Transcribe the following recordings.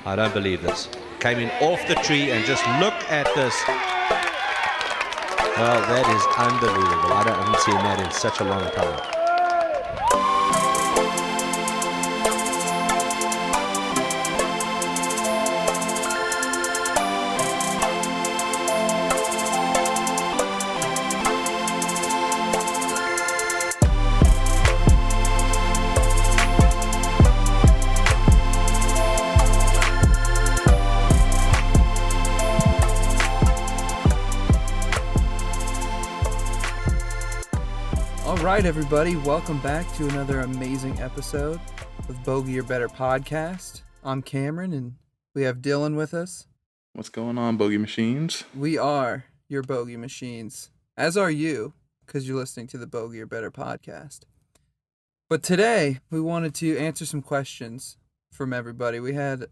I don't believe this. Came in off the tree and just look at this. Well, that is unbelievable. I haven't seen that in such a long time. All right, everybody, welcome back to another amazing episode of Bogey or Better podcast. I'm Cameron, and we have Dylan with us. What's going on, Bogey Machines? We are your Bogey Machines, as are you, because you're listening to the Bogey or Better podcast. But today, we wanted to answer some questions from everybody. We had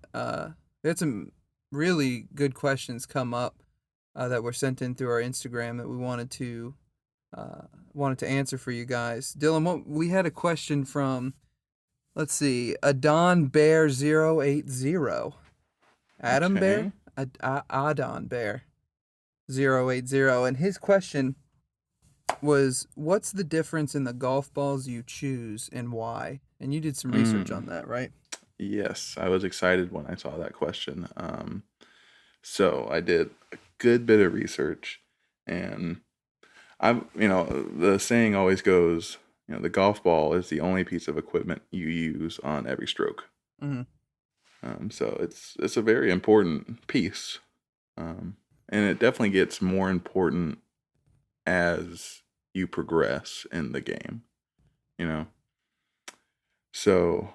some really good questions come up that were sent in through our Instagram that we wanted to answer for you guys. Dylan, we had a question from, let's see, Adon Bear 080. Adam Okay. Bear? Adon Bear 080. And his question was, what's the difference in the golf balls you choose and why? And you did some research on that, right? Yes, I was excited when I saw that question. So I did a good bit of research, and the saying always goes, the golf ball is the only piece of equipment you use on every stroke. Mm-hmm. So it's a very important piece, and it definitely gets more important as you progress in the game. So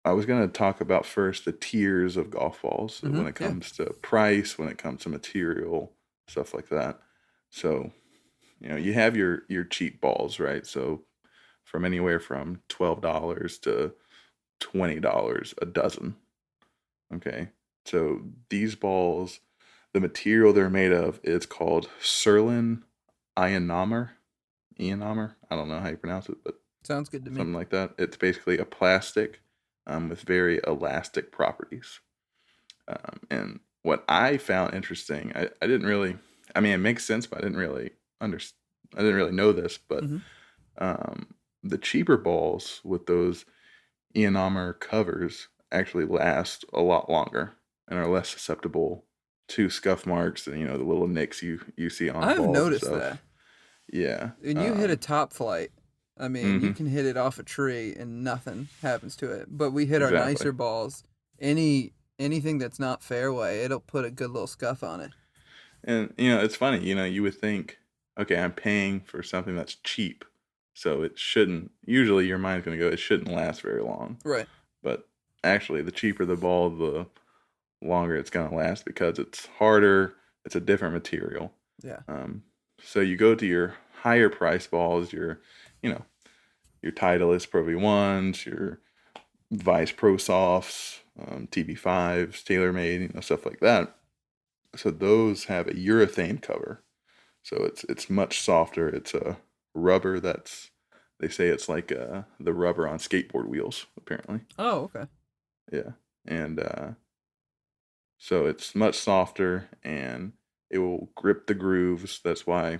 I was going to talk about first the tiers of golf balls when it comes to price, when it comes to material, stuff like that. So, you have your cheap balls, right? So from anywhere from $12 to $20 a dozen. Okay. So these balls, the material they're made of is called Surlyn ionomer. Ionomer. I don't know how you pronounce it, but Sounds good to me. something like that. It's basically a plastic with very elastic properties. And what I found interesting, I didn't really, it makes sense, but I didn't really know this, but the cheaper balls with those ionomer covers actually last a lot longer and are less susceptible to scuff marks and, the little nicks you see on I've balls noticed and stuff. that. Yeah. When you hit a top flight, you can hit it off a tree and nothing happens to it. But we hit our Exactly. nicer balls. Anything that's not fairway, it'll put a good little scuff on it. And, it's funny, you would think, okay, I'm paying for something that's cheap, so it shouldn't, usually your mind's going to go, it shouldn't last very long. Right. But actually, the cheaper the ball, the longer it's going to last because it's harder, it's a different material. Yeah. So you go to your higher price balls, your Titleist Pro V1s, your Vice Pro Softs, TB5s, TaylorMade, stuff like that. So those have a urethane cover. So it's much softer. It's a rubber they say it's like the rubber on skateboard wheels, apparently. Oh, okay. Yeah. And so it's much softer and it will grip the grooves. That's why,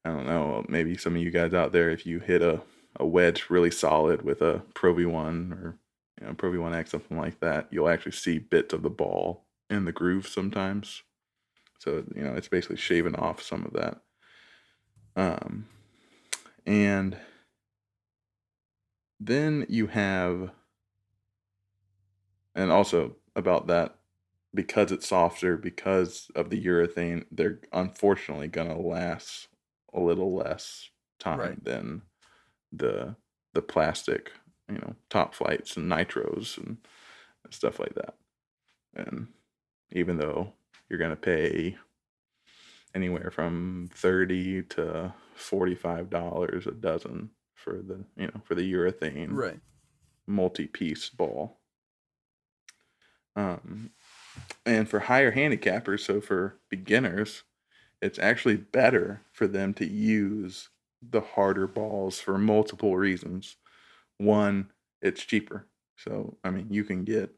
I don't know, maybe some of you guys out there, if you hit a wedge really solid with a Pro V1 or Pro V1X, something like that, you'll actually see bits of the ball in the groove sometimes. So, it's basically shaving off some of that. And then you have, and also about that, because it's softer, because of the urethane, they're unfortunately going to last a little less time than the plastic, top flights and nitros and stuff like that. And even though you're going to pay anywhere from $30 to $45 a dozen for the urethane multi-piece ball. And for higher handicappers, so for beginners, it's actually better for them to use the harder balls for multiple reasons. One, it's cheaper. So, you can get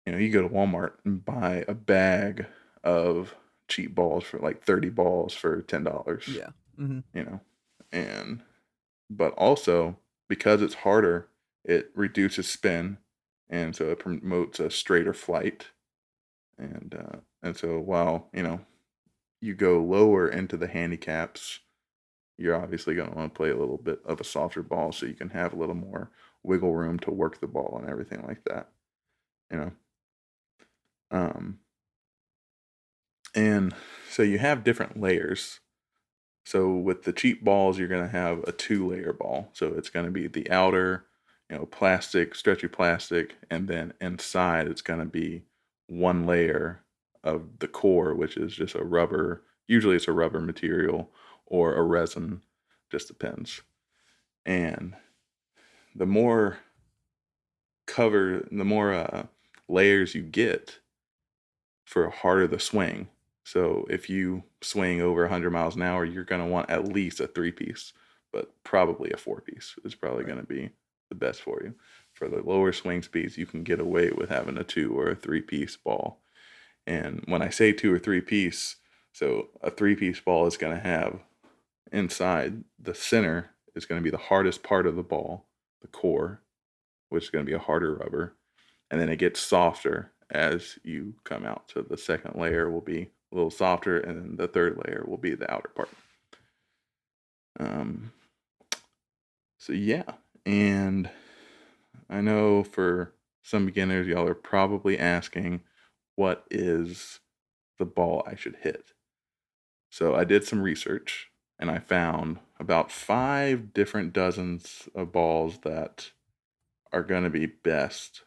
You go to Walmart and buy a bag of cheap balls for like 30 balls for $10. Yeah. Mm-hmm. You know, and but also because it's harder, it reduces spin, and so it promotes a straighter flight. And so while you go lower into the handicaps, you're obviously going to want to play a little bit of a softer ball so you can have a little more wiggle room to work the ball and everything like that. You know, um, and so you have different layers. So with the cheap balls, you're going to have a 2-layer ball. So it's going to be the outer, plastic, stretchy plastic, and then inside it's going to be 1 layer of the core, which is just a rubber. Usually it's a rubber material or a resin, just depends. And the more layers you get, for harder the swing. So if you swing over 100 miles an hour, you're going to want at least a 3-piece, but probably a 4-piece is probably going to be the best for you. For the lower swing speeds, you can get away with having a 2 or a 3-piece ball. And when I say 2 or 3-piece, so a 3-piece ball is going to have inside the center is going to be the hardest part of the ball, the core, which is going to be a harder rubber. And then it gets softer as you come out. So the second layer will be a little softer, and then the third layer will be the outer part. So yeah, and I know for some beginners, y'all are probably asking, what is the ball I should hit? So I did some research, and I found about 5 different dozens of balls that are going to be best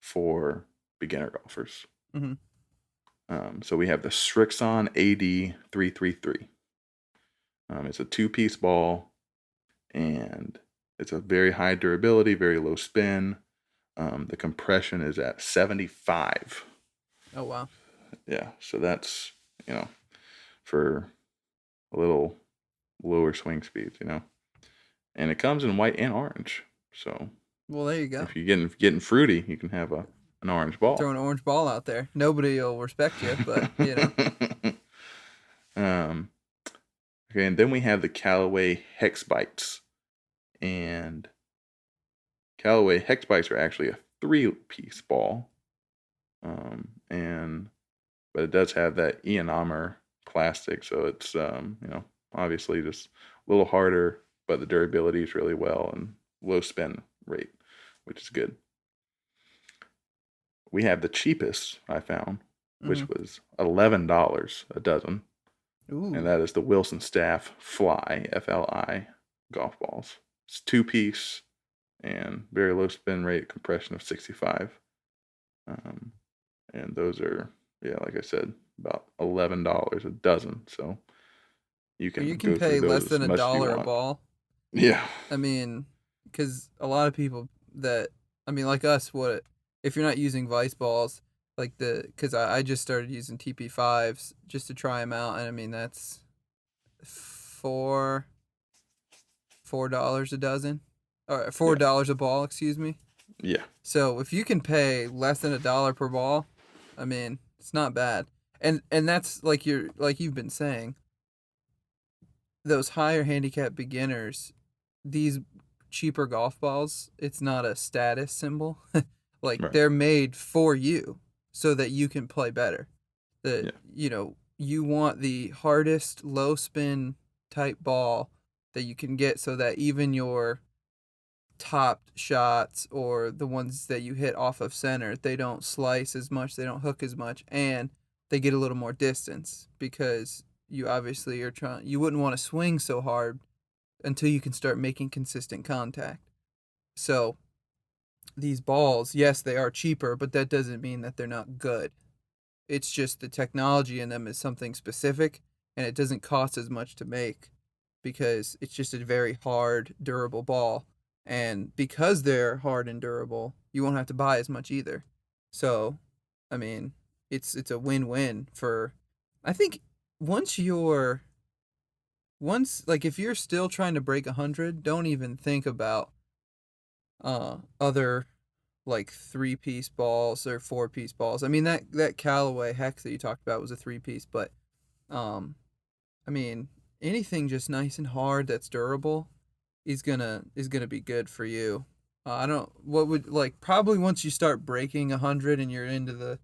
for beginner golfers. Mm-hmm. So we have the Srixon AD 333. It's a 2-piece ball, and it's a very high durability, very low spin. The compression is at 75. Oh, wow. Yeah, so that's, for a little lower swing speeds, And it comes in white and orange. So, well, there you go. If you're getting fruity, you can have an orange ball. Throw an orange ball out there. Nobody will respect you, but Okay, and then we have the Callaway Hex Bites. And Callaway Hex Bites are actually a 3-piece ball. But it does have that ionomer plastic, so it's obviously just a little harder, but the durability is really well and low spin rate, which is good. We have the cheapest I found, which was $11 a dozen. Ooh. And that is the Wilson Staff Fly, FLI, golf balls. It's 2-piece and very low spin rate, compression of 65. And those are, like I said, about $11 a dozen. So you can pay less than $1 a ball. Yeah. I mean, because a lot of people like us, if you're not using Vice balls, because I just started using TP5s just to try them out, and I mean that's $4 a dozen, or $4 a ball, excuse me. Yeah. So if you can pay less than $1 per ball, I mean it's not bad, and that's like you've been saying. Those higher handicap beginners, these cheaper golf balls, it's not a status symbol. Right. They're made for you so that you can play better. You want the hardest low spin type ball that you can get so that even your top shots or the ones that you hit off of center, they don't slice as much, they don't hook as much, and they get a little more distance, because you obviously you wouldn't want to swing so hard until you can start making consistent contact. So these balls, yes, they are cheaper, but that doesn't mean that they're not good. It's just the technology in them is something specific, and it doesn't cost as much to make because it's just a very hard, durable ball. And because they're hard and durable, you won't have to buy as much either. So, I mean, it's a win-win for, I think, if you're still trying to break 100, don't even think about other like 3-piece balls or 4-piece balls. I mean, that Callaway Hex that you talked about was a 3-piece, but I mean, anything just nice and hard that's durable is gonna be good for you. I don't what would like probably once you start breaking 100 and you're into the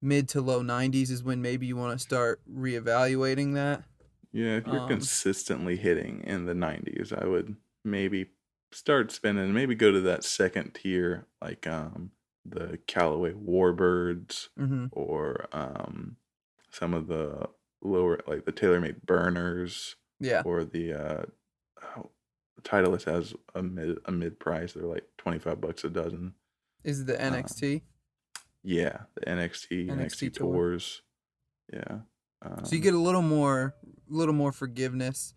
mid to low 90s is when maybe you want to start reevaluating that. Yeah, if you're consistently hitting in the 90s, I would maybe start spending, maybe go to that second tier, like the Callaway Warbirds Mm-hmm. or some of the lower, like the TaylorMade Burners Yeah. or the Titleist has a mid price. They're like $25 a dozen. Is it the NXT? Yeah, the NXT Tour. Tours. Yeah. So you get a little more forgiveness.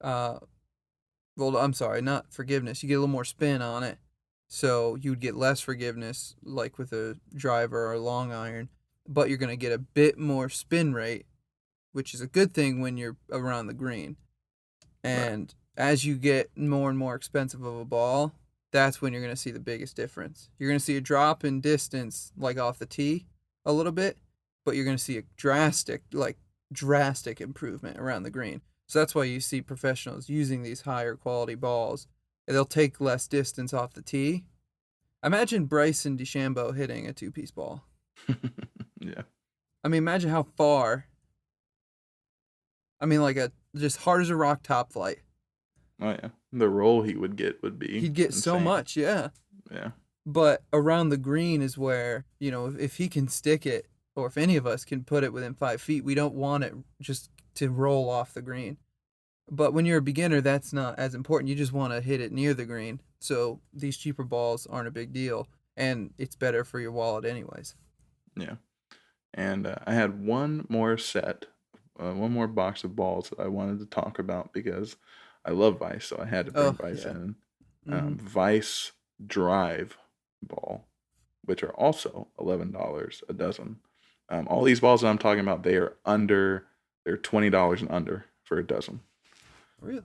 Well, I'm sorry, not forgiveness. You get a little more spin on it. So you would get less forgiveness, like with a driver or a long iron, but you're going to get a bit more spin rate, which is a good thing when you're around the green. And as you get more and more expensive of a ball, that's when you're going to see the biggest difference. You're going to see a drop in distance, like off the tee, a little bit, but you're going to see a drastic improvement around the green. So that's why you see professionals using these higher quality balls. They'll take less distance off the tee. Imagine Bryson DeChambeau hitting a 2-piece ball. Yeah. I mean, imagine how far. I mean, like just hard as a rock top flight. Oh yeah, the roll he would get would be. He'd get insane. so much, yeah. Yeah. But around the green is where, if he can stick it, or if any of us can put it within 5 feet, we don't want it just to roll off the green. But when you're a beginner, that's not as important. You just want to hit it near the green. So these cheaper balls aren't a big deal, and it's better for your wallet anyways. Yeah. And I had one more box of balls that I wanted to talk about because I love Vice, so I had to bring Vice in. Vice Drive ball, which are also $11 a dozen. All these balls that I'm talking about, they're $20 and under for a dozen. Really?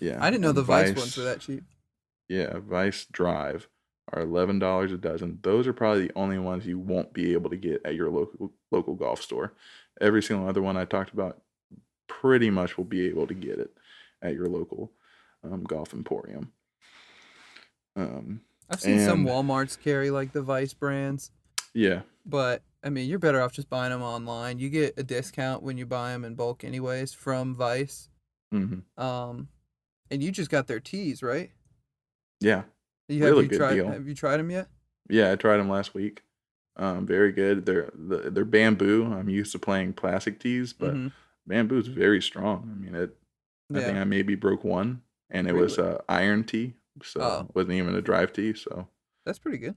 Yeah. I didn't know the Vice ones were that cheap. Yeah, Vice Drive are $11 a dozen. Those are probably the only ones you won't be able to get at your local golf store. Every single other one I talked about, pretty much will be able to get it at your local golf emporium. I've seen some Walmarts carry like the Vice brands. Yeah. But I mean, you're better off just buying them online. You get a discount when you buy them in bulk, anyways, from Vice. Mm-hmm. And you just got their teas, right? Yeah. Really good deal. Have you tried them yet? Yeah, I tried them last week. Very good. They're bamboo. I'm used to playing plastic tees, but bamboo is very strong. I mean, I think I maybe broke one, and it was iron tee, so it wasn't even a drive tee. So that's pretty good.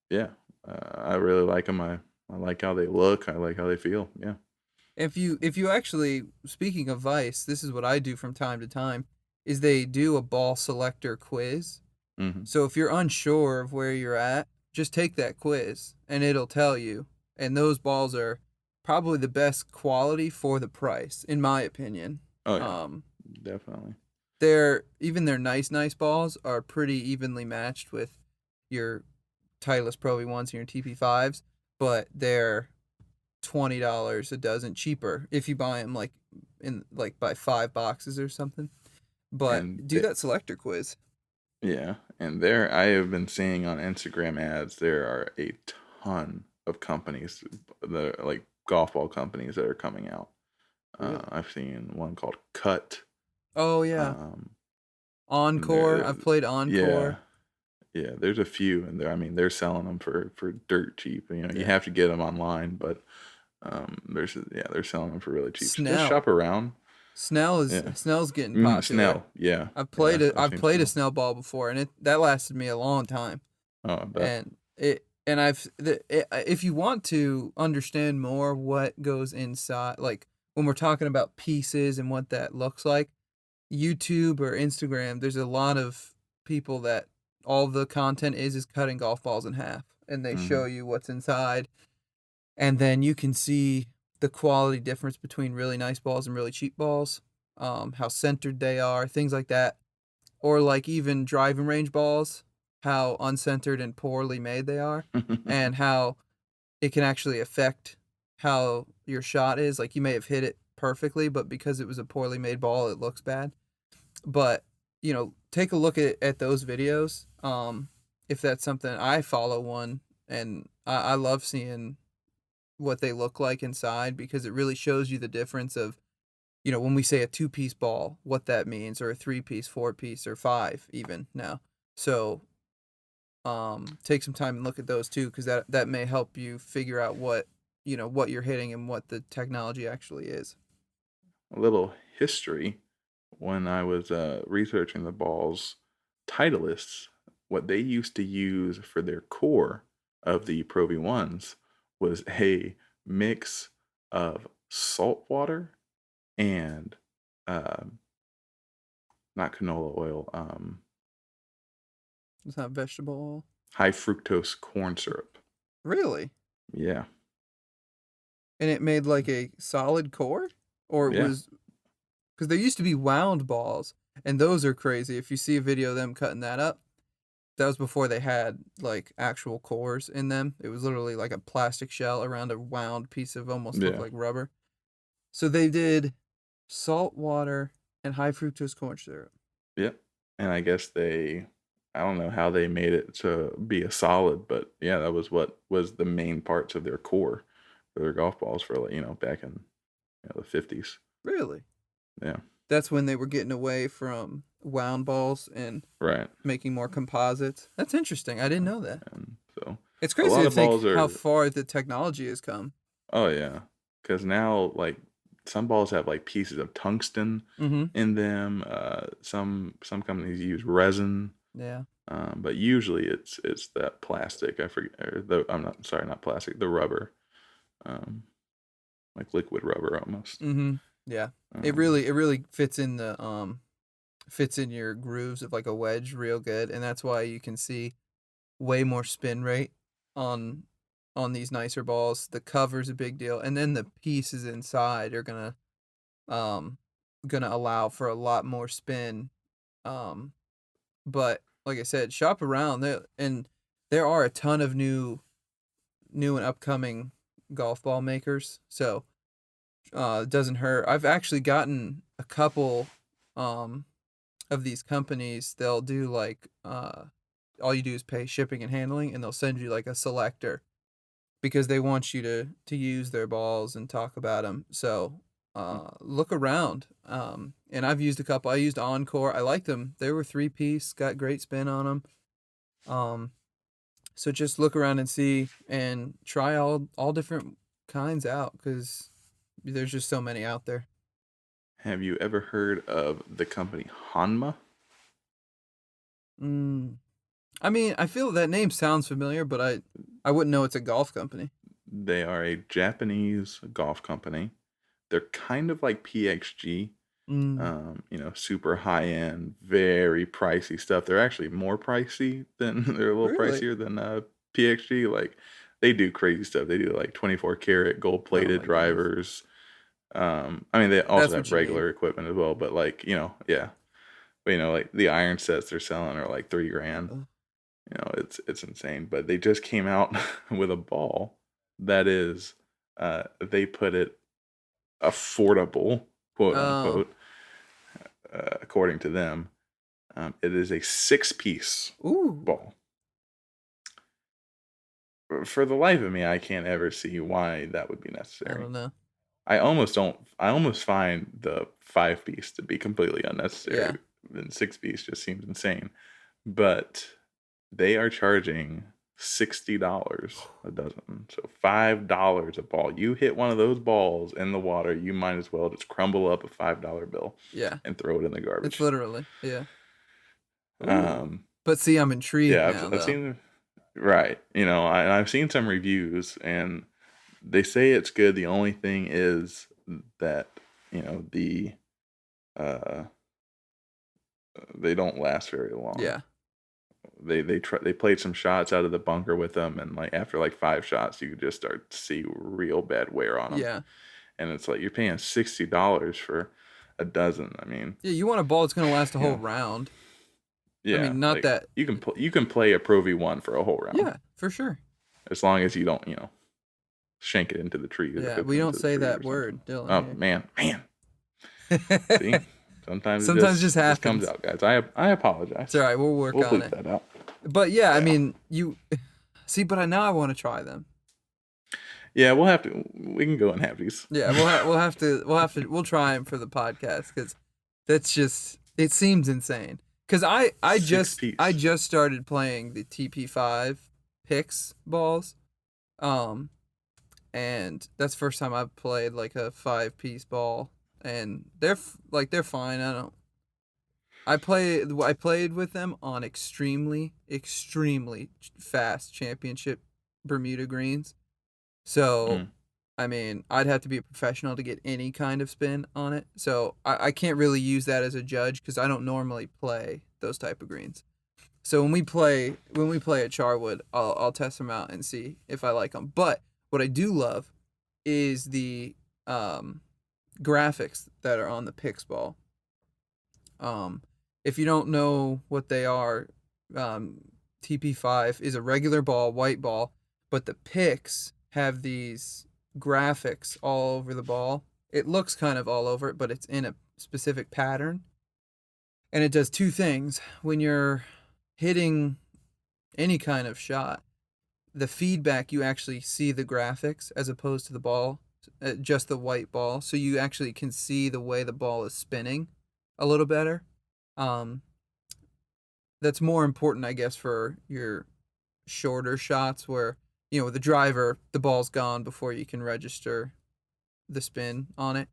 Yeah, I really like them. I like how they look. I like how they feel. Yeah. If you actually, speaking of Vice, this is what I do from time to time, is they do a ball selector quiz. Mm-hmm. So if you're unsure of where you're at, just take that quiz and it'll tell you. And those balls are probably the best quality for the price, in my opinion. Oh yeah, definitely. Their nice balls are pretty evenly matched with your Titleist Pro V1s and your TP5s, but they're $20 a dozen cheaper if you buy them buy 5 boxes or something. But do that selector quiz. Yeah, and I have been seeing on Instagram ads, there are a ton of companies that are like golf ball companies that are coming out. Really? I've seen one called Cut. Oh yeah. Encore. I've played Encore. Yeah, there's a few, and they're selling them for dirt cheap. You have to get them online, but they're selling them for really cheap. Snell. So just shop around. Snell's getting popular. Snell, yeah. I've played a Snell ball before, and that lasted me a long time. Oh, I bet. If you want to understand more what goes inside, like when we're talking about pieces and what that looks like, YouTube or Instagram, there's a lot of people that all the content is cutting golf balls in half, and they show you what's inside, and then you can see the quality difference between really nice balls and really cheap balls, how centered they are, things like that. Or like even driving range balls. how uncentered and poorly made they are, and how it can actually affect how your shot is. Like, you may have hit it perfectly, but because it was a poorly made ball, it looks bad. But, take a look at those videos. If that's something, I follow one, and I love seeing what they look like inside, because it really shows you the difference of, when we say a 2-piece ball, what that means, or a 3-piece, 4-piece, or 5 even now. So, take some time and look at those too, because that may help you figure out what you're hitting and what the technology actually is. A little history. When I was researching the balls, Titleists, what they used to use for their core of the Pro V1s was a mix of salt water and not canola oil, It's not vegetable oil. high fructose corn syrup. Really? Yeah, And it made like a solid core, or it yeah, was, because there used to be wound balls, and those are crazy. If you see a video of them cutting that up, that was before they had like actual cores in them. It was literally like a plastic shell around a wound piece of almost looked yeah. like rubber. So they did salt water and high fructose corn syrup. Yep. And I guess I don't know how they made it to be a solid, but yeah, that was what was the main parts of their core for their golf balls for, like, back in the 50s. Really? Yeah. That's when they were getting away from wound balls and Right. making more composites. That's interesting. I didn't know that. And so It's a crazy lot to of think balls how are, far the technology has come. oh yeah, because now, like, some balls have like pieces of tungsten Mm-hmm. in them. Some companies use resin. Yeah. But usually it's that plastic. I forget, or I'm not sorry, not plastic, the rubber, um, like liquid rubber almost. Mm-hmm. Yeah. It Um, really fits in fits in your grooves of like a wedge real good, and that's why you can see way more spin rate on these nicer balls. The cover's a big deal, and then the pieces inside are um gonna allow for a lot more spin. Um, but like I said, shop around there, and there are a ton of new and upcoming golf ball makers. So it doesn't hurt. I've actually gotten a couple um of these companies. They'll do like all you do is pay shipping and handling, and they'll send you like a selector, because they want you to use their balls and talk about them. So look around. And I've used a couple. I used Encore. I liked them. They were 3-piece, got great spin on them. So just look around and see, and try all different kinds out, because there's just so many out there. have you ever heard of the company Hanma? Mm. I mean, I feel that name sounds familiar, but I wouldn't know it's a golf company. They are a Japanese golf company. They're kind of like PXG, Mm. super high end, very pricey stuff. They're actually more pricey than they're a little Really? pricier than PXG. Like, they do crazy stuff. They do like 24 karat gold Oh plated my goodness. drivers. I mean, they also That's have what you need. regular equipment as well, but like, yeah. But like the iron sets they're selling are like 3 grand. Ugh. It's insane. But they just came out with a ball that is, they put it affordable, quote Oh. unquote, according to them. It is a 6-piece Ooh. ball. For the life of me, I can't ever see why that would be I necessary. don't know. I almost don't. I almost find the 5-piece to be completely Yeah. unnecessary. And 6-piece just seems insane. But they are charging $60 a dozen, so $5 a ball. You hit one of those balls in the water, you might as well just crumble up a $5 bill Yeah. and throw it in the It's garbage. literally. Yeah. Ooh. Um, But see, I'm intrigued yeah, now, I've though. seen, right. I've seen some reviews, and they say it's good. The only thing is that the uh they don't last very long. Yeah. They played some shots out of the bunker with them, and like after like 5 shots, you could just start to see real bad wear on them. Yeah. And it's like you're paying $60 for a dozen. I mean, Yeah. You want a ball that's gonna last a you whole know, round. Yeah, I mean, not like that. you can play a Pro V1 for a whole round. Yeah, for sure. As long as you don't, shank it into the tree or Yeah, hook we it don't into the say tree that or something. word, Dylan. Oh Here. man. See, sometimes Sometimes it just just comes happens. out, guys. I apologize. It's all right. We'll work We'll on bleep it. that out. But yeah, I Yeah. mean, you see, but now I want to try them. Yeah, we'll have to. We can go in halfies. Yeah, we'll try them for the podcast because that's just it seems insane. Because I Six just piece. I just started playing the TP5 Pix balls, and that's the first time I've played like a 5-piece ball, and they're fine. I played with them on extremely fast championship Bermuda greens. So, I mean, I'd have to be a professional to get any kind of spin on it. So I can't really use that as a judge because I don't normally play those type of greens. So when we play at Charwood, I'll test them out and see if I like them. But what I do love is the graphics that are on the Pix ball. If you don't know what they are, TP5 is a regular ball, white ball, but the Pix have these graphics all over the ball. It looks kind of all over it, but it's in a specific pattern. And it does two things. When you're hitting any kind of shot, the feedback, you actually see the graphics as opposed to the ball, just the white ball. So you actually can see the way the ball is spinning a little better. That's more important, I guess, for your shorter shots where, with the driver, the ball's gone before you can register the spin on it.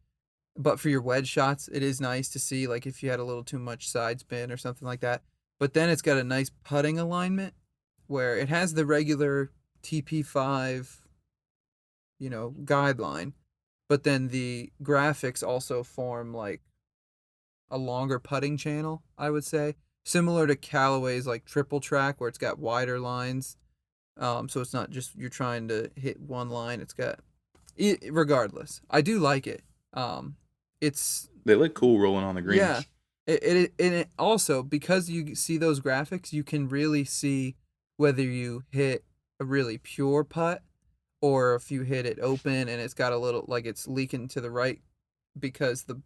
But for your wedge shots, it is nice to see, like, if you had a little too much side spin or something like that. But then it's got a nice putting alignment where it has the regular TP5, guideline. But then the graphics also form, like, a longer putting channel, I would say. Similar to Callaway's, like, triple track where it's got wider lines. So it's not just you're trying to hit one line. It's got... Regardless, I do like it. They look cool rolling on the greens. Yeah. It also, because you see those graphics, you can really see whether you hit a really pure putt or if you hit it open and it's got a little, like, it's leaking to the right, because the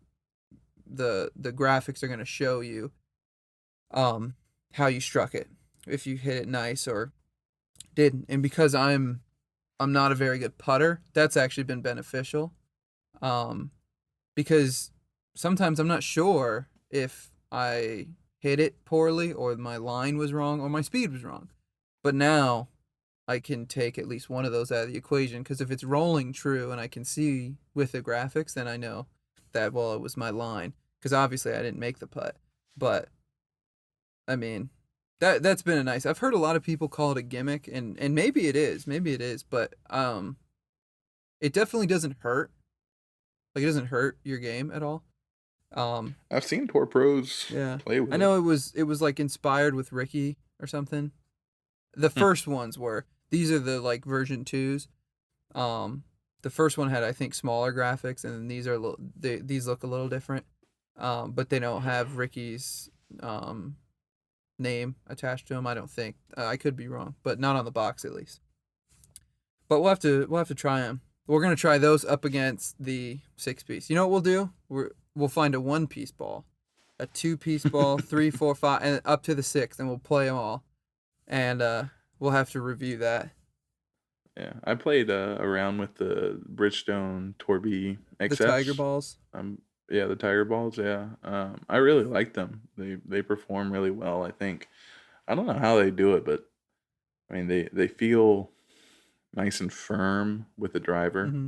graphics are going to show you how you struck it, if you hit it nice or didn't. And because I'm not a very good putter, that's actually been beneficial. Because sometimes I'm not sure if I hit it poorly or my line was wrong or my speed was wrong. But now I can take at least one of those out of the equation, because if it's rolling true and I can see with the graphics, then I know that, well, it was my line, because obviously I didn't make the putt. But I mean, that's been a nice... I've heard a lot of people call it a gimmick, and maybe it is, but it definitely doesn't hurt. Like, it doesn't hurt your game at all. I've seen tour pros play with it. I know it was like inspired with Ricky or something. The first ones were. These are the, like, version 2s. The first one had, I think, smaller graphics, and then these are these look a little different. But they don't have Ricky's name attached to them, I don't think. I could be wrong, but not on the box at least. But we'll have to try them. We're gonna try those up against the 6-piece. You know what we'll do? We'll find a 1-piece ball, a 2-piece ball, 3, 4, 5, and up to the 6th, and we'll play them all. And we'll have to review that. Yeah, I played around with the Bridgestone Torby XFs. The Tiger balls. Yeah, the Tiger balls. Yeah, I really like them. They perform really well, I think. I don't know how they do it, but I mean they feel nice and firm with the driver, Mm-hmm.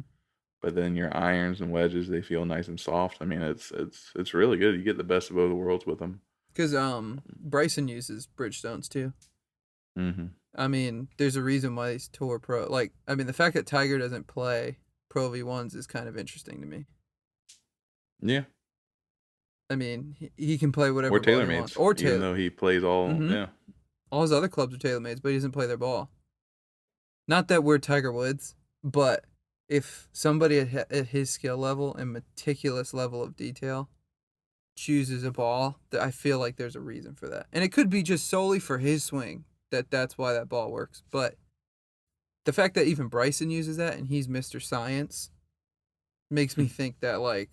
but then your irons and wedges, they feel nice and soft. I mean, it's really good. You get the best of both worlds with them. Because Bryson uses Bridgestones too. Mm-hmm. I mean, there's a reason why these Tour Pro, like, I mean, the fact that Tiger doesn't play Pro V1s is kind of interesting to me. Yeah. I mean, he can play whatever Or ball he TaylorMades. wants. Or even though he plays all, yeah. All his other clubs are TaylorMades, but he doesn't play their ball. Not that we're Tiger Woods, but if somebody at his skill level and meticulous level of detail chooses a ball, that I feel like there's a reason for that. And it could be just solely for his swing that's why that ball works. But the fact that even Bryson uses that and he's Mr. Science makes me think that, like,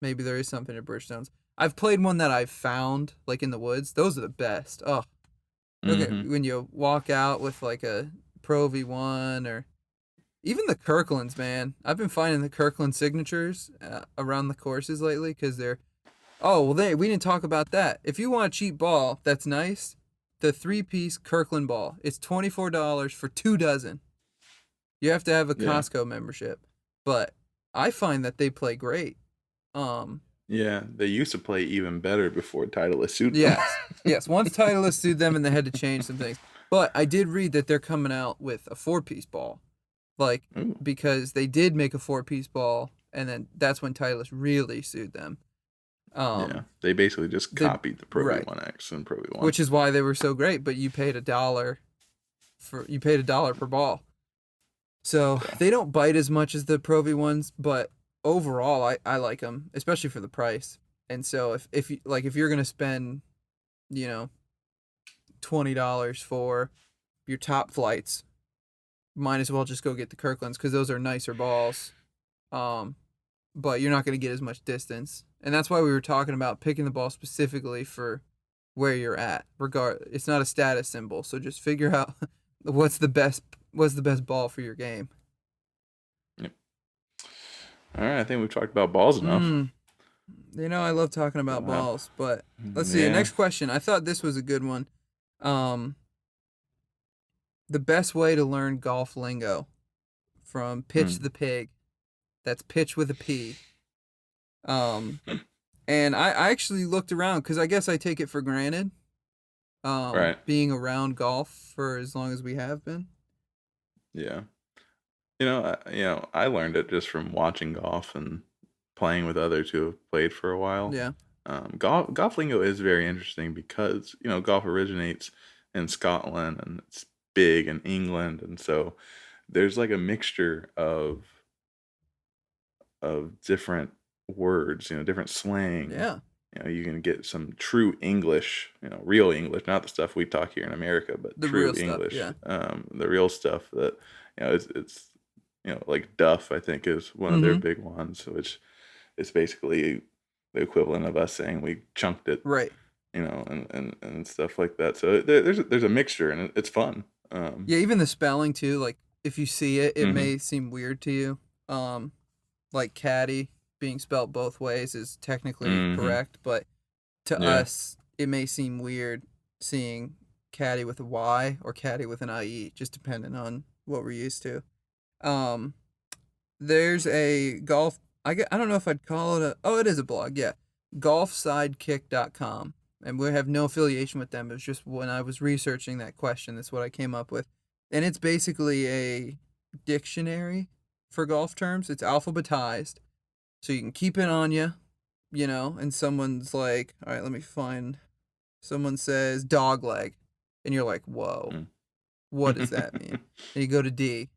maybe there is something to Bridgestones. I've played one that I've found, like, in the woods. Those are the best. Oh, look at when you walk out with, like, a Pro V1 or even the Kirklands, man. I've been finding the Kirkland signatures around the courses lately because they're... Oh, well, we didn't talk about that. If you want a cheap ball that's nice, the 3-piece Kirkland ball, it's $24 for 2 dozen. You have to have a Costco membership. But I find that they play great. Yeah, they used to play even better before Titleist sued them. Yes. Once Titleist sued them and they had to change some things. But I did read that they're coming out with a 4-piece ball. Like, because they did make a 4-piece ball, and then that's when Titleist really sued them. They basically just copied the Pro V1X and Pro V1. Which is why they were so great, but you paid $1 per ball. So they don't bite as much as the Pro V1s, but overall I like them, especially for the price. And so if you're going to spend, $20 for your top flights, might as well just go get the Kirklands because those are nicer balls. But you're not going to get as much distance. And that's why we were talking about picking the ball specifically for where you're at. It's not a status symbol, so just figure out what's the best ball for your game. Yep. All right, I think we've talked about balls enough. I love talking about balls, but let's see. Next question. I thought this was a good one. The best way to learn golf lingo from Pitch the Pig. That's pitch with a P. And I actually looked around because I guess I take it for granted. Being around golf for as long as we have been. Yeah. I learned it just from watching golf and playing with others who have played for a while. Yeah. Golf lingo is very interesting because, golf originates in Scotland and it's big in England. And so there's like a mixture of different words, different slang. Yeah. You can get some true English, real English, not the stuff we talk here in America, but the true real English. Stuff, the real stuff that, it's like duff, I think, is one of their big ones, which is basically the equivalent of us saying we chunked it. Right. And stuff like that. So there's a mixture and it's fun. Even the spelling too, like if you see it, it may seem weird to you. Like caddy being spelled both ways is technically correct, but to us, it may seem weird seeing caddy with a Y or caddy with an IE, just depending on what we're used to. There's a golf, I don't know if I'd call it it is a blog, yeah. golfsidekick.com. And we have no affiliation with them. It was just when I was researching that question, that's what I came up with. And it's basically a dictionary for golf terms. It's alphabetized, so you can keep it on you, and someone's like, all right, let me find, someone says dog leg, and you're like, whoa, what does that mean? And you go to D,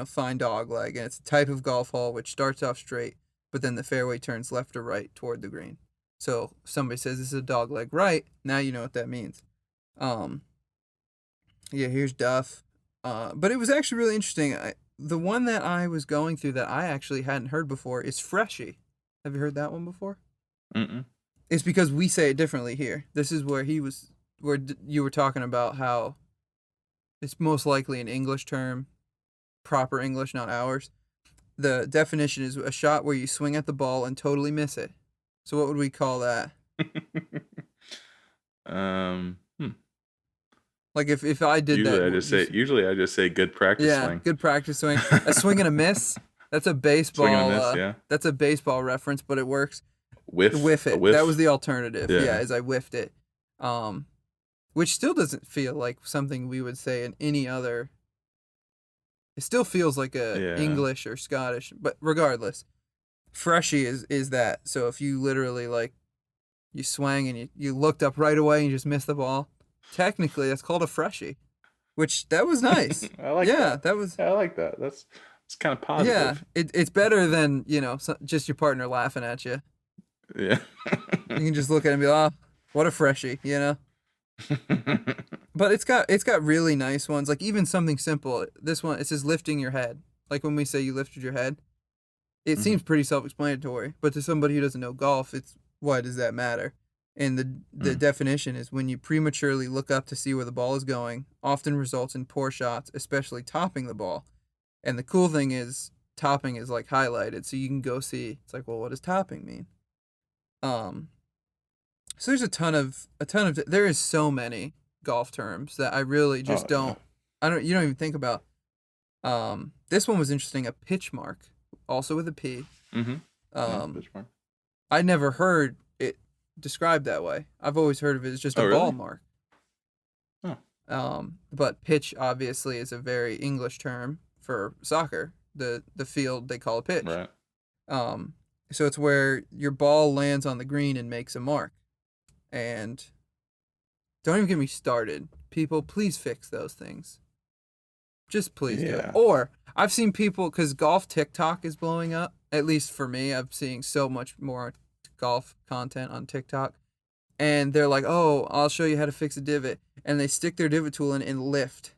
find dog leg, and it's a type of golf hole which starts off straight, but then the fairway turns left or right toward the green. So somebody says this is a dog leg right, now you know what that means. Here's Duff. But it was actually really interesting. The one that I was going through that I actually hadn't heard before is Freshie. Have you heard that one before? It's because we say it differently here. This is where you were talking about how it's most likely an English term, proper English, not ours. The definition is a shot where you swing at the ball and totally miss it. So what would we call that? Like if I did usually I just say good practice swing. Yeah, good practice swing. A swing and a miss. That's a baseball. Swing and a miss, yeah. That's a baseball reference, but it works. Whiff it. That was the alternative. Yeah, as I whiffed it. Which still doesn't feel like something we would say in any other. It still feels like English or Scottish, but regardless, Freshie is that. So if you literally you swang and you looked up right away and you just missed the ball. Technically, that's called a freshie, that was nice. I like that. I like that. It's kind of positive. Yeah, it's better than just your partner laughing at you. Yeah. You can just look at it and be like, oh, what a freshie, you know? But it's got really nice ones. Like even something simple. This one, it says lifting your head. Like when we say you lifted your head, it Mhm. seems pretty self-explanatory. But to somebody who doesn't know golf, it's why does that matter? And the Mm. definition is when you prematurely look up to see where the ball is going, often results in poor shots, especially topping the ball. And the cool thing is topping is like highlighted, so you can go see. It's like, well, what does topping mean? Um, so there's a ton of there is so many golf terms that I really just Oh yeah. don't. I don't. You don't even think about. This one was interesting. A pitch mark, also with a P. Mhm. Yeah. Um, Pitch mark. I never heard it described that way. I've always heard of it as just a Oh ball really? mark. Oh. But pitch obviously is a very English term for soccer. The field they call a pitch. Right. Um, so it's where your ball lands on the green and makes a mark. And don't even get me started. People, please fix those things. Just please do it. Yeah. Or I've seen people because golf TikTok is blowing up. At least for me, I'm seeing so much more golf content on TikTok. And they're like, "Oh, I'll show you how to fix a divot." And they stick their divot tool in and lift,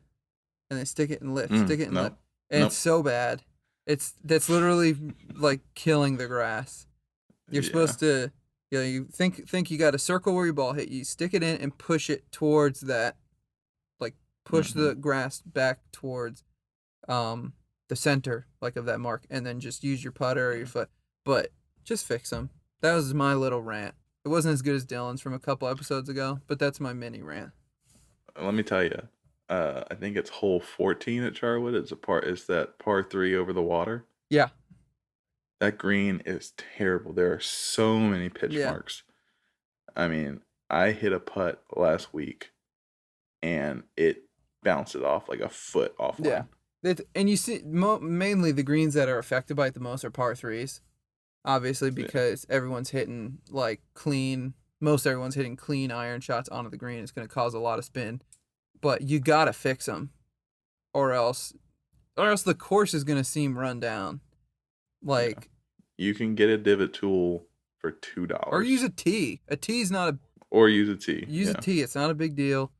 and they stick it and lift, stick it and lift, Nope. and it's Nope. so bad. That's literally like killing the grass. You're Yeah. supposed to, you think you got a circle where your ball hit. You stick it in and push it towards that, like push Mhm. the grass back towards the center like of that mark, and then just use your putter or your foot. But just fix them. That was my little rant. It wasn't as good as Dylan's from a couple episodes ago, but that's my mini rant. Let me tell you. I think it's hole 14 at Charwood. It's that par 3 over the water. Yeah, That green is terrible. There are so many pitch yeah, marks. I mean, I hit a putt last week and it bounced it off like a foot yeah. offline. And you see, mainly the greens that are affected by it the most are par threes, obviously Yeah. because everyone's hitting like clean. Most everyone's hitting clean iron shots onto the green. It's going to cause a lot of spin, but you gotta fix them, or else the course is going to seem run down. Yeah. Like, You can get a divot tool for or use $2 a tee. A tee is not a or use a tee. use a Yeah. tee. It's not a big deal.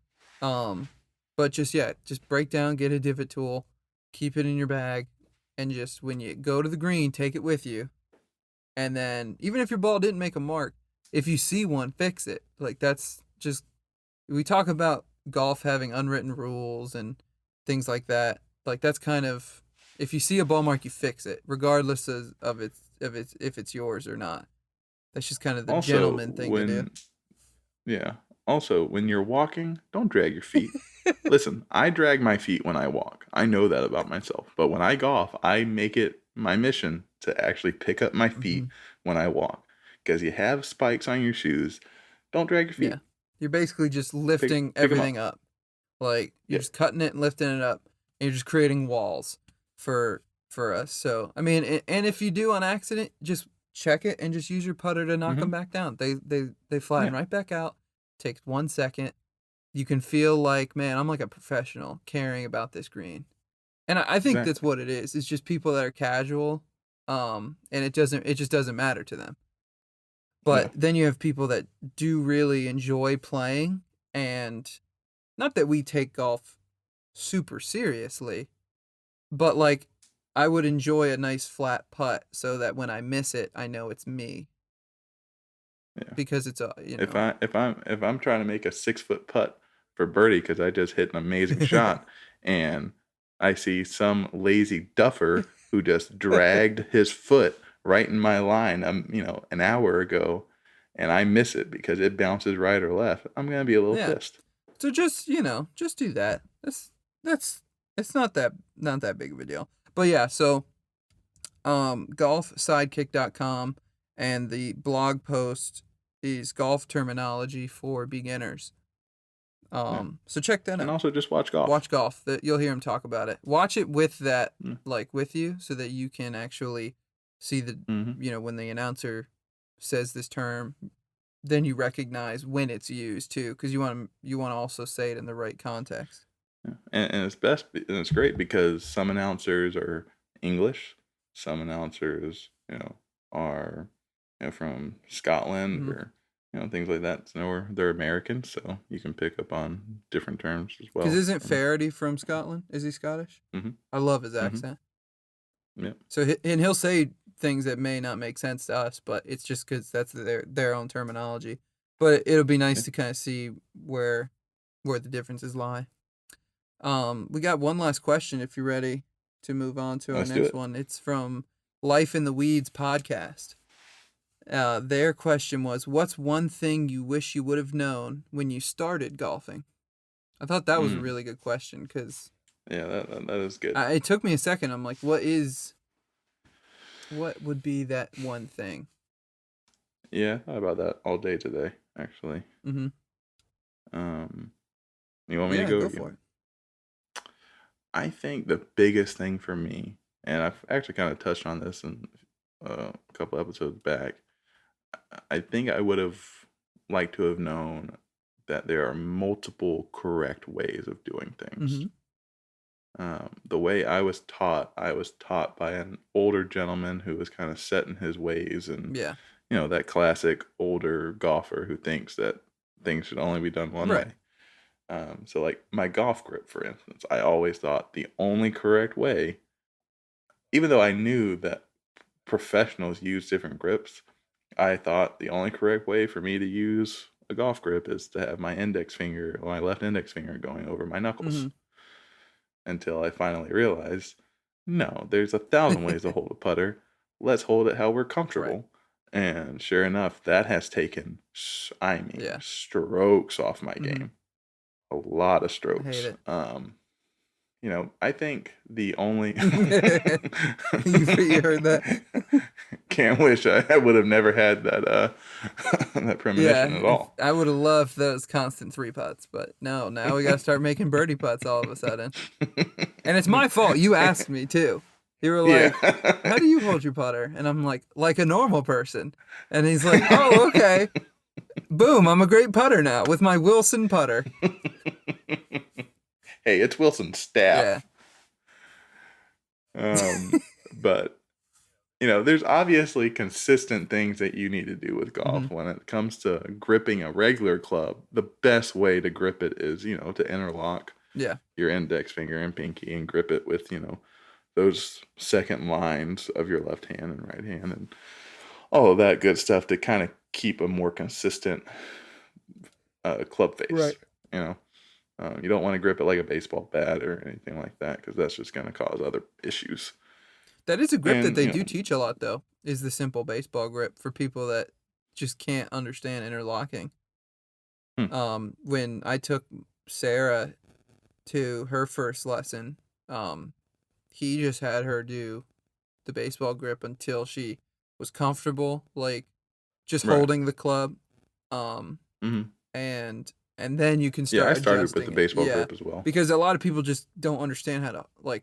But just break down, get a divot tool, keep it in your bag, and just when you go to the green, take it with you. And then even if your ball didn't make a mark, if you see one, fix it. Like that's just we talk about golf having unwritten rules and things like that. Like that's kind of if you see a ball mark, you fix it, regardless of its if it's yours or not. That's just kind of the Also, gentleman thing to do. when you're walking, don't drag your feet. Listen, I drag my feet when I walk. I know that about myself. But when I golf, I make it my mission to actually pick up my feet Mhm. when I walk. Because you have spikes on your shoes. Don't drag your feet. Yeah. You're basically just lifting Pick them everything up. up. Like you're Yeah. just cutting it and lifting it up, and you're just creating walls for us. So I mean, and if you do on accident, just check it and just use your putter to knock them Mm-hmm. back down. They flatten Yeah. right back out. Takes 1 second. You can feel like, man, I'm like a professional caring about this green, and I think that's Exactly. what it is. It's just people that are casual, and it just doesn't matter to them. Yeah. But then you have people that do really enjoy playing, and not that we take golf super seriously, but like I would enjoy a nice flat putt so that when I miss it, I know it's me Yeah. because it's a, If I'm trying to make a 6 foot putt for birdie because I just hit an amazing shot, and I see some lazy duffer who just dragged his foot right in my line, an hour ago, and I miss it because it bounces right or left, I'm gonna be a little Yeah. pissed. So just do that. That's it's not that big of a deal. But yeah, so golfsidekick.com and the blog post is golf terminology for beginners. Yeah. So check that And out. also just watch golf. Watch golf. That you'll hear him talk about it. Watch it with that, Mm. like with you, so that you can actually see Mm-hmm. when the announcer says this term, then you recognize when it's used too, because you want to also say it in the right context. Yeah. And it's great because some announcers are English, some announcers, are from Scotland Mhm. or things like that. So they're American, so you can pick up on different terms as Because well. isn't Faraday from Scotland? Is he Scottish? Mm-hmm, I love his mm-hmm, accent. yeah, So and he'll say things that may not make sense to us, but it's just because that's their own terminology. But it'll be nice yeah. to kind of see where the differences lie. We got one last question if you're ready to move on to our Let's do next it. one. It's from Life in the Weeds podcast. Their question was, what's one thing you wish you would have known when you started golfing? I thought that was a Mm, really good question because yeah, that is good. it took me a second. I'm like, what would be that one thing? Yeah, I thought about that all day today, actually. Mm-hmm. Um, you want me to Yeah, go go for again? it. I think the biggest thing for me, and I've actually kind of touched on this in a couple episodes back. I think I would have liked to have known that there are multiple correct ways of doing things. Mm-hmm. The way I was taught by an older gentleman who was kind of set in his ways, and Yeah. that classic older golfer who thinks that things should only be done one Right. way. So like my golf grip, for instance, I always thought the only correct way, even though I knew that professionals use different grips, I thought the only correct way for me to use a golf grip is to have my left index finger going over my knuckles, Mm-hmm. until I finally realized, no, there's 1,000 ways to hold a putter. Let's hold it how we're Right. comfortable. And sure enough, that has taken, Yeah. strokes off my Mm-hmm. game. A lot of I hate strokes. it. I think the only You heard that? can't wish I would have never had that that premonition Yeah, at all. I would have loved those constant 3 putts, but no, now we got to start making birdie putts all of a sudden. And it's my fault. You asked me too. You were Yeah. like, how do you hold your putter? And I'm like a normal person. And he's like, oh, okay. Boom, I'm a great putter now with my Wilson putter. Hey, it's Wilson's Yeah. staff. But there's obviously consistent things that you need to do with golf. Mm-hmm. When it comes to gripping a regular club, the best way to grip it is, to interlock Yeah. your index finger and pinky and grip it with, those second lines of your left hand and right hand and all of that good stuff to kind of keep a more consistent club face. Right. You don't want to grip it like a baseball bat or anything like that, because that's just going to cause other issues. That is a grip that And, they do teach a lot, though, is the simple baseball grip for people that just can't understand interlocking. When I took Sarah to her first lesson, he just had her do the baseball grip until she was comfortable, like just right. holding the club. Mm-hmm. And then you can Yeah, I start started with the adjusting it. baseball Yeah. grip as well. Because a lot of people just don't understand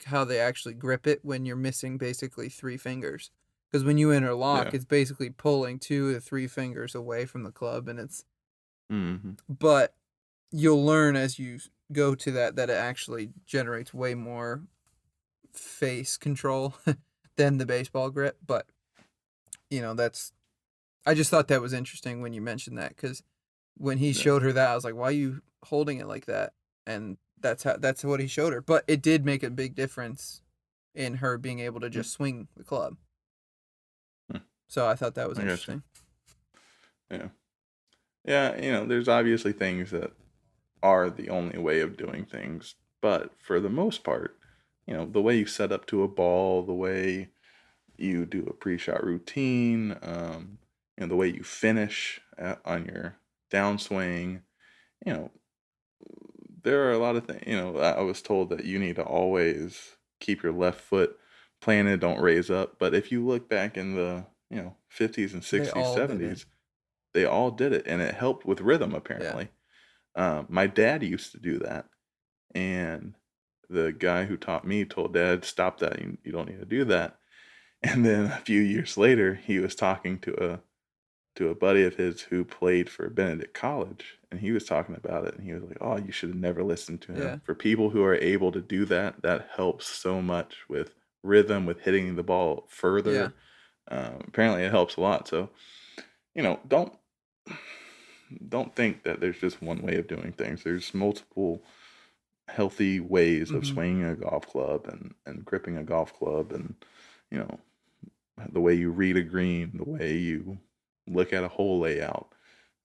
how they actually grip it when you're missing basically 3 fingers. Because when you interlock, Yeah. it's basically pulling 2 to 3 fingers away from the club, and Mm-hmm. but you'll learn as you go to that it actually generates way more face control than the baseball grip. But I just thought that was interesting when you mentioned that, because when he showed her that, I was like, why are you holding it like that? And that's what he showed her. But it did make a big difference in her being able to just swing the club. So I thought that was interesting. Yeah. Yeah, there's obviously things that are the only way of doing things, but for the most part, the way you set up to a ball, the way you do a pre-shot routine, the way you finish on your downswing, you know, there are a lot of things. I was told that you need to always keep your left foot planted, don't raise up. But if you look back in the 50s and They 60s, all did it. 70s, they all did it, and it helped with rhythm. Yeah. Apparently, my dad used to do that, and the guy who taught me told Dad, "Stop that! You don't need to do that." And then a few years later, he was talking to a buddy of his who played for Benedict College, and he was talking about it, and he was like, "Oh, you should have never listened to him." Yeah. For people who are able to do that, that helps so much with rhythm, with hitting the ball further. Yeah. Apparently, it helps a lot. So, don't think that there's just one way of doing things. There's multiple healthy ways of swinging a golf club and gripping a golf club, and you know the way you read a green, the way you look at a hole layout,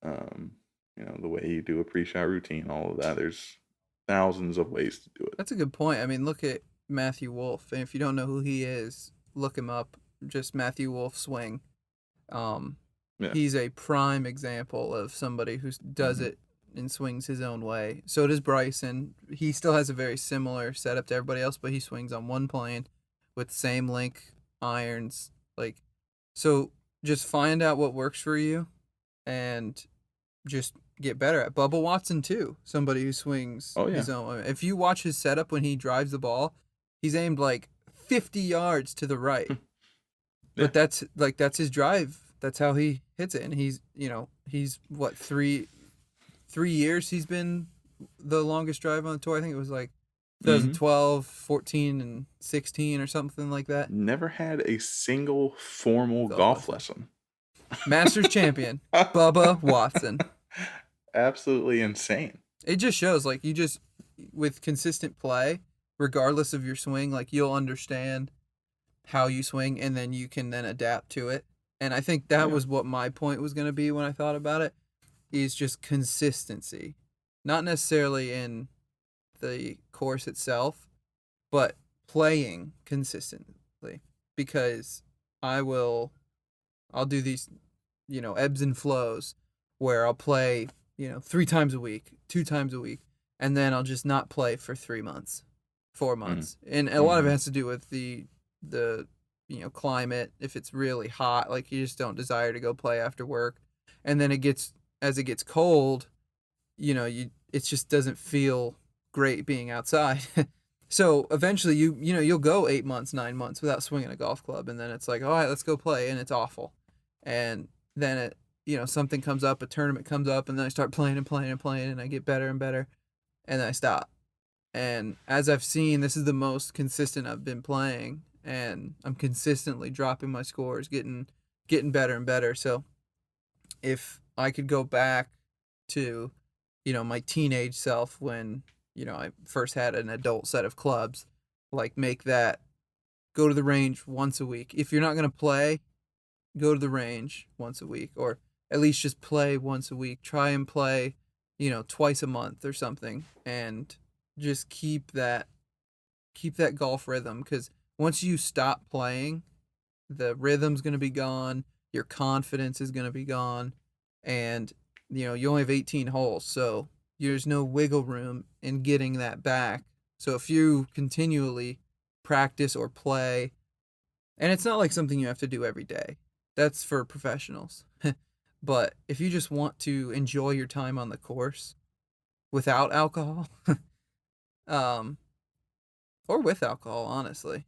the way you do a pre-shot routine, all of that. There's thousands of ways to do it. That's a good point. I mean, look at Matthew Wolff, and if you don't know who he is, look him up. Just Matthew Wolff swing. He's a prime example of somebody who does it and swings his own way. So does Bryson. He still has a very similar setup to everybody else, but he swings on one plane with same length irons. So just find out what works for you and just get better at. Bubba Watson too, somebody who swings his own. If you watch his setup when he drives the ball, he's aimed 50 yards to the right. But that's his drive. That's how he hits it. And he's what, 3 years he's been the longest drive on the tour. I think it was 2012, 14, and 16 or something like that. Never had a single formal golf lesson. Masters champion, Bubba Watson. Absolutely insane. It just shows, with consistent play, regardless of your swing, you'll understand how you swing, and then you can then adapt to it. And I think that was what my point was going to be when I thought about it, is just consistency. Not necessarily in the course itself, but playing consistently. Because I'll do these, ebbs and flows where I'll play, 3 times a week, 2 times a week, and then I'll just not play for 3 months, 4 months. And a lot of it has to do with the climate. If it's really hot, you just don't desire to go play after work. And then as it gets cold, it just doesn't feel great being outside. So eventually you'll go 8 months, 9 months without swinging a golf club. And then it's all right, let's go play. And it's awful. And then something comes up, a tournament comes up, and then I start playing and playing and playing, and I get better and better. And then I stop. And as I've seen, this is the most consistent I've been playing, and I'm consistently dropping my scores, getting better and better. So if I could go back to, my teenage self when, I first had an adult set of clubs, make that, go to the range once a week. If you're not going to play, go to the range once a week, or at least just play once a week. Try and play, twice a month or something, and just keep that golf rhythm, because once you stop playing, the rhythm's going to be gone, your confidence is going to be gone, and you only have 18 holes, so there's no wiggle room in getting that back. So if you continually practice or play, and it's not like something you have to do every day, that's for professionals. But if you just want to enjoy your time on the course without alcohol, or with alcohol, honestly,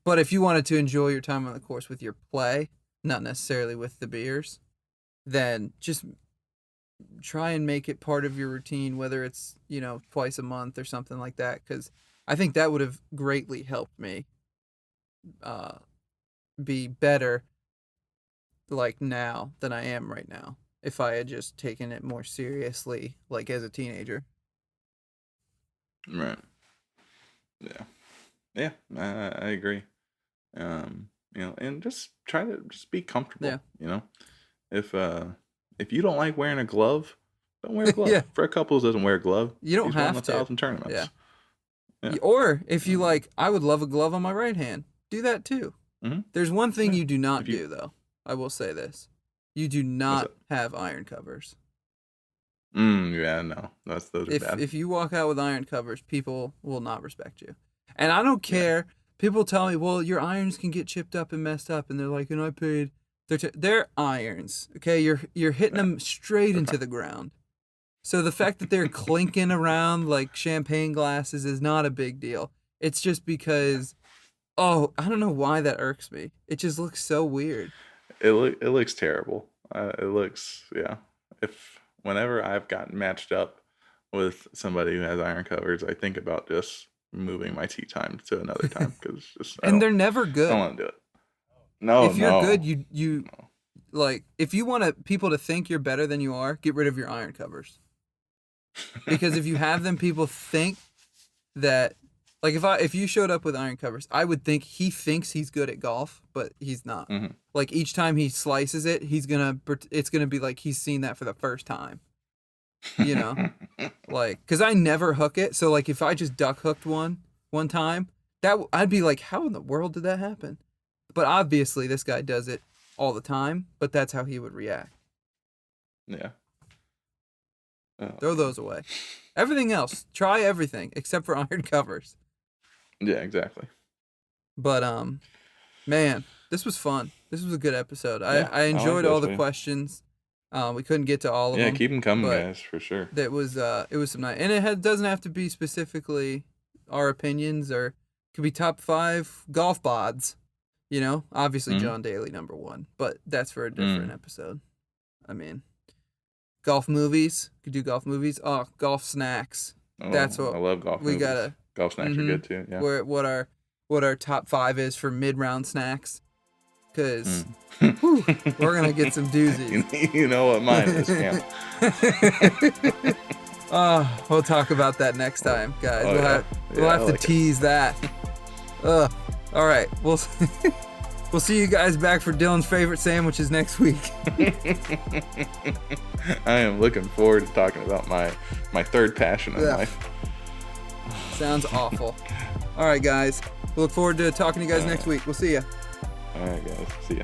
but if you wanted to enjoy your time on the course with your play, not necessarily with the beers, then just try and make it part of your routine, whether it's, twice a month or something like that, because I think that would have greatly helped me be better now than I am right now, if I had just taken it more seriously as a teenager. Right. Yeah, I agree. And just try to just be comfortable. If you don't like wearing a glove, don't wear a glove. For a couple who doesn't wear a glove, you don't have to. 1,000 tournaments. Yeah. Or if you I would love a glove on my right hand. Do that too. Mm-hmm. There's one thing you do not do, though. I will say this: you do not have iron covers. Yeah, no, those are bad. If you walk out with iron covers, people will not respect you. And I don't care. Yeah. People tell me, well, your irons can get chipped up and messed up, and they're like, I paid. They're irons, okay? You're hitting them straight into the ground. So the fact that they're clinking around like champagne glasses is not a big deal. It's just because, I don't know why that irks me. It just looks so weird. It looks terrible. It looks, whenever I've gotten matched up with somebody who has iron covers, I think about just moving my tee time to another time, because they're never good. I don't want to do it. No, if you're good, you like if you want people to think you're better than you are, get rid of your iron covers. Because if you have them, people think that, like if you showed up with iron covers, I would think he thinks he's good at golf, but he's not. Mm-hmm. Like each time he slices it, it's gonna be like he's seen that for the first time. You know, like because I never hook it, so like if I just duck hooked one time, I'd be like, how in the world did that happen? But obviously this guy does it all the time, but that's how he would react. Yeah. Oh. Throw those away. Everything else, try everything except for iron covers. Yeah, exactly. But man, this was fun. This was a good episode. Yeah, I enjoyed all the too. questions. We couldn't get to all of them. Yeah, keep them coming, guys, for sure. It was some nice, and it doesn't have to be specifically our opinions, or it could be top 5 golf bods. You know, obviously John Daly #1, but that's for a different episode. I mean, golf movies. Could do golf movies. Oh, golf snacks. Oh, That's what I love golf movies. Golf snacks are good too. Yeah. What our top 5 is for mid-round snacks, because we're gonna get some doozies. You know what mine is, yeah. We'll talk about that next time, guys. We'll have to tease that. All right, we'll see you guys back for Dylan's favorite sandwiches next week. I am looking forward to talking about my third passion in life. Sounds awful. All right, guys. We'll look forward to talking to you guys next week. We'll see ya. All right, guys. See ya.